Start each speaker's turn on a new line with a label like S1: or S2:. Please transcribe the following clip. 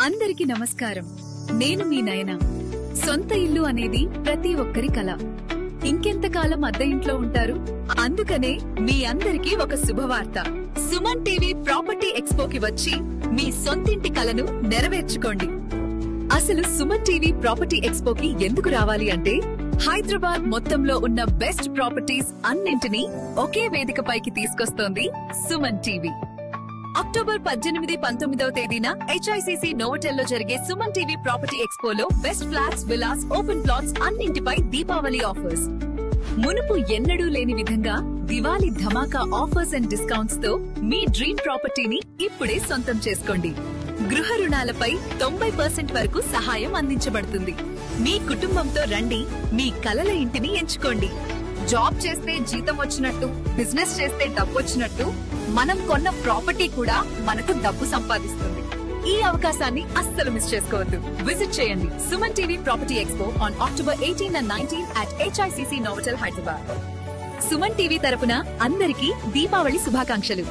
S1: అందరికీ నమస్కారం. నేను మీ నయన. సొంత ఇల్లు అనేది ప్రతి ఒక్కరి కల. ఇంకెంతకాలం అద్దె ఇంట్లో ఉంటారు? అందుకనే మీ అందరికీ ఒక శుభవార్త. సుమన్ టీవీ ప్రాపర్టీ ఎక్స్పోకి వచ్చి మీ సొంతింటి కలను నెరవేర్చుకోండి. అసలు సుమన్ టీవీ ప్రాపర్టీ ఎక్స్పోకి ఎందుకు రావాలి అంటే, హైదరాబాద్ మొత్తంలో ఉన్న బెస్ట్ ప్రాపర్టీస్ అన్నింటినీ ఒకే వేదికపైకి తీసుకొస్తోంది సుమన్ టీవీ. అక్టోబర్ 18-19 తేదీన హెచ్ఐసిసి నోవోటెల్ లో జరిగే సుమన్ టీవీ ప్రాపర్టీ ఎక్స్పోలో best flats, villas, open plots అన్నింటిపై దీపావళి ఆఫర్స్. మునుపు ఎన్నడూ లేని విధంగా Diwali dhamaka offers and discounts తో మీ డ్రీమ్ ప్రాపర్టీని ఇప్పుడే సొంతం చేసుకోండి. గృహ రుణాలపై 90% వరకు సహాయం అందించబడుతుంది. మీ కుటుంబంతో రండి, మీ కలల ఇంటిని ఎంచుకోండి. జాబ్ చేస్తే జీతం వచ్చినట్టు, బిజినెస్ చేస్తే డబ్బు వచ్చినట్టు, మనం కొన్న ప్రాపర్టీ కూడా మనకు డబ్బు సంపాదిస్తుంది. ఈ అవకాశాన్ని అస్సలు మిస్ చేసుకోవద్దు. విజిట్ చేయండి Suman TV property expo on October 18 and 19 at HICC Novotel, Hyderabad. Suman TV తరపున అందరికీ దీపావళి శుభాకాంక్షలు.